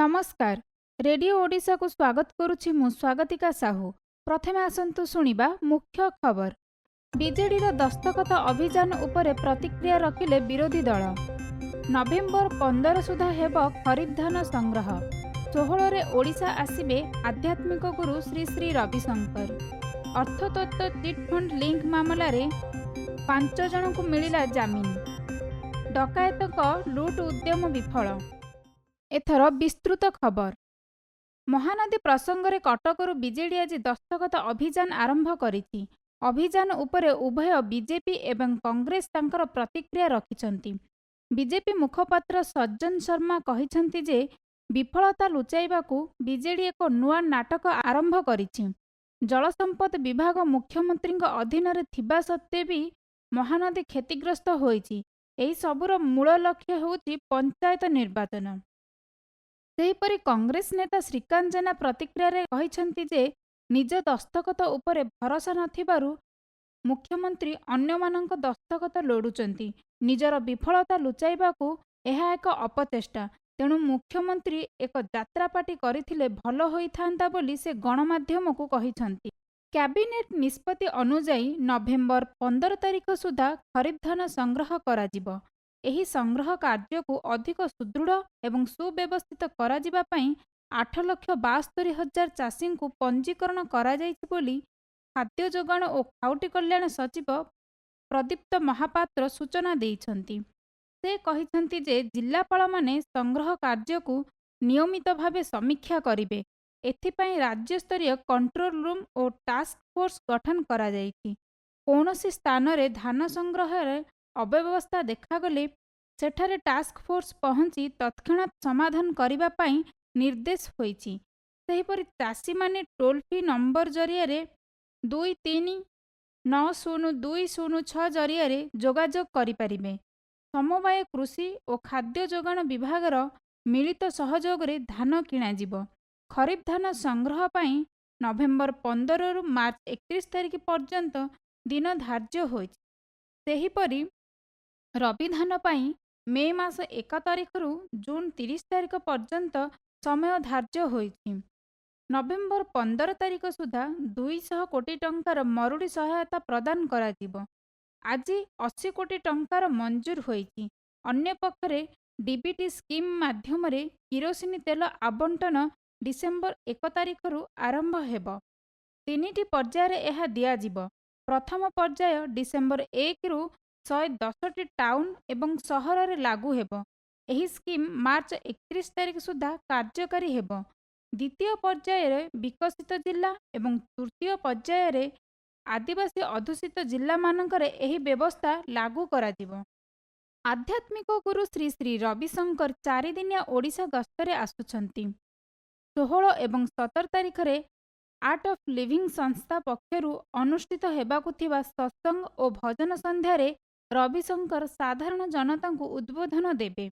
नमस्कार। रेडियो ओडिशा को स्वागत करुछि मु स्वागतिका साहू। प्रथमे आसंतु शुणिबा मुख्य खबर। बीजेडीर दस्तखत अभियान उपरे प्रतिक्रिया रखिले विरोधी दल। नवेम्बर 15 सुधा हेब खरीफ धान संग्रह। 16 रे ओडिशा आसिबे आध्यात्मिक गुरु श्री श्री रविशंकर। अर्थतत्व चिटफंड लिंक मामला रे 5 जन को मिलिला जामिन। डकायतक लुट उद्यम विफल। एथर विस्तृत खबर। महानदी प्रसंगरे कटकरू बीजेडी आज दस्तखत अभियान आरंभ करिछि। अभियान उपरे उभय बीजेपी एवं कांग्रेस तांकर प्रतिक्रिया रखिछन्ति। बीजेपी मुखपात्र सज्जन शर्मा कहिछन्ति जे विफलता लुचाइबाकू बीजेडी एक नुआ नाटक आरंभ करिछि। जलसंपद विभाग मुख्यमंत्री अधीन रे थिबा सत्त्वे भी महानदी क्षतिग्रस्त होइछि। एही सबुर मूल लक्ष्य होउछि पंचायत निर्वाचन। सेहीपरि कांग्रेस नेता श्रीकांत जेना प्रतिक्रिया रे कहिछन्ति जे निज दस्तखत उपरे भरोसा नथिबारु मुख्यमंत्री अन्यमानंक दस्तखत लोडुचन्ति। निजर विफलता लुचाइबाकू एहा एक अपचेष्टा। तेणु मुख्यमंत्री एक यात्रापाटी करिथिले भल होइथांता बोली से गणमाध्यम को कहिछन्ति। कैबिनेट निष्पत्ति अनुଯାयी नवेम्बर 15 तारिख सुधा खरीफ धान संग्रह कराजिब। एही संग्रह कार्य को अधिक सुदृढ़ एवं सुव्यवस्थित कराजिबा पई 8,72,000 चाषी को पंजीकरण करा जाइछि बोली खाद्य जोगाण और खाउटी कल्याण सचिव प्रदीप्त महापात्र सूचना देइछन्ति। से कहिछन्ति जे जिल्लापाल माने संग्रह कार्य को नियमित भावे समीक्षा करिवे। एथिपाई राज्य स्तरीय कंट्रोल रूम और टास्क फोर्स गठन करा जाइछि। कौनसी स्थान रे धान संग्रह रे अव्यवस्था देखागले सेठारे टास्क फोर्स पहुंची तत्क्षणात समाधान करिबा पाई निर्देश होइछि। सेहीपरि चाषी माने टोल फ्री नंबर जरिया 23902006 जरिया जोगाजोग करिपारिबे। समवाय कृषि और खाद्य जोगाण विभागर मिलित सहयोग रे धान किणाजिब। खरीफ धान संग्रह पाई नवेम्बर 15 रु मार्च 31 तारिख पर्यंत दिन धार्य होइछि। सेहीपरि रबी धान पाई मे मास 1 तारिख रु जून 30 तारिख पर्यंत समय धार्य होइछि। नवेम्बर 15 तारिख सुधा 200 कोटी टंकार मरुड़ी सहायता प्रदान कराजिब। आज 80 कोटी टंकार मंजूर होइछि। अन्य पक्षरे डीबीटी स्कीम माध्यम रे किरोसिनी तेल आवंटन डिसेम्बर 1 तारिख रु आरंभ हेब। 3टी पर्याय एहा दियाजिब। प्रथम पर्याय डिसेम्बर 1 रु 110टी टाउन एवं सहर रे लागू हेब। एही स्कीम मार्च 31 तारिख सुधा कार्यकारी हेब। द्वितीय पर्याय रे विकसित जिला एवं तृतीय पर्याय रे आदिवासी अधुषित जिला मानकरे एही व्यवस्था लागू कराजिब। आध्यात्मिक गुरु श्री श्री रविशंकर 4 दिनिया ओडिशा गस्तरे आसुछन्ति। 16 एवं 17 तारिख रे आर्ट ऑफ लिविंग संस्था पक्षरु अनुष्ठित हेबाकु थिबा सत्संग और भजन संध्या रे रविशंकर साधारण जनता को उद्बोधन देबे।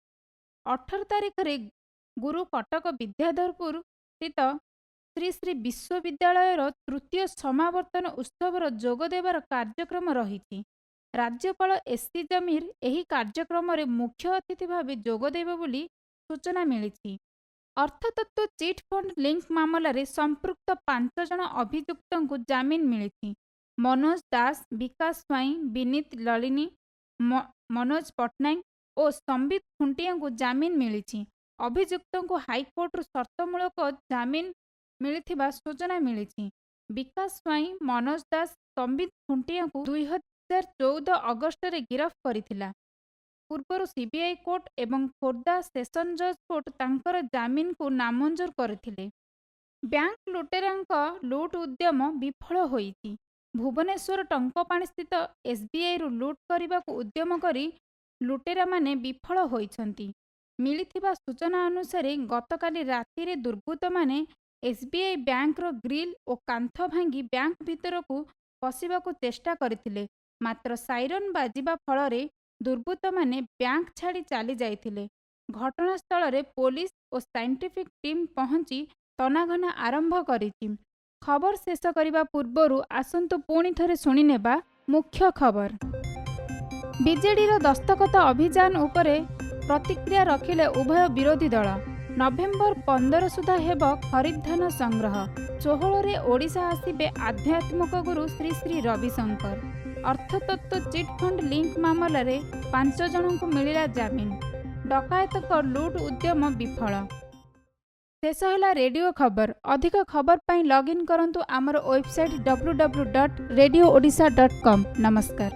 18 तारिख रे गुरु कटक विद्याधरपुर स्थित श्री श्री विश्वविद्यालय तृतीय समावर्तन उत्सवर जोग देवार कार्यक्रम रही। राज्यपाल एससी जमीर एही कार्यक्रम रे मुख्य अतिथि भाव जोग देबे बोली सूचना मिली। अर्थतत्व चिट फंड लिंक मामला रे संपृक्त 5 जन अभियुक्त को जामिन मिली। मनोज दास, विकास स्वाई, विनीत ललिनी, मनोज पट्टनायक और संबित खुंटिया को जामिन मिली। अभियुक्त को हाईकोर्ट शर्तमूलक जामिन मिलिथिबा सूचना मिली। विकास स्वाई, मनोज दास, संबित खुंटिया को 2014 अगस्त रे गिरफ्त करिथिला। पूर्वर सीबीआई कोर्ट एवं खोर्धा सेशन जज कोर्ट तांकर जामिन को नामंजूर करथिले। बैंक लुटेरांक लुट उद्यम विफल होइछि। भुवनेश्वर टंकपाणी स्थित एसबीआई रु लुट करने को उद्यम करी लुटेरा माने विफल होइछन्ति। मिलिथिबा सूचना अनुसार गतकाली राति रे दुर्बृत्त माने एसबीआई बैंक रो ग्रिल और कांथ भांगी बैंक भीतर को पशिबा को चेष्टा करथिले। मात्र साइरन बाजिबा फल रे दुर्बृत्त माने बैंक छाड़ी चली जाइथिले। घटनास्थल रे पुलिस और साइंटिफिक टीम पहुंची तनाघना आरंभ करिछि। खबर शेष करने पूर्व आसंतु पुणी थरे शुणी नेबा मुख्य खबर। बीजेडीर दस्तखत अभियान उपरे प्रतिक्रिया रखिले उभय विरोधी दल। ନଭେମ୍ବର 15 ସୁଦ୍ଧା ହେବ ଖରିଫ ଧାନ ସଂଗ୍ରହ। 16ରେ ଓଡ଼ିଶା ଆସିବେ ଆଧ୍ୟାତ୍ମିକ ଗୁରୁ ଶ୍ରୀ ଶ୍ରୀ ରବିଶଙ୍କର। ଅର୍ଥତତ୍ତ୍ୱ ଚିଟ୍‌ଫଣ୍ଡ ଲିଙ୍କ ମାମଲାରେ 5 ଜଣଙ୍କୁ ମିଳିଲା ଜାମିନ। ଡକାୟତଙ୍କ ଲୁଟ୍ ଉଦ୍ୟମ ବିଫଳ। ଶେଷ ହେଲା ରେଡିଓ ଖବର। ଅଧିକ ଖବର ପାଇଁ ଲଗ୍ଇନ୍ କରନ୍ତୁ ଆମର ୱେବସାଇଟ୍ www.radioodisha.com। ନମସ୍କାର।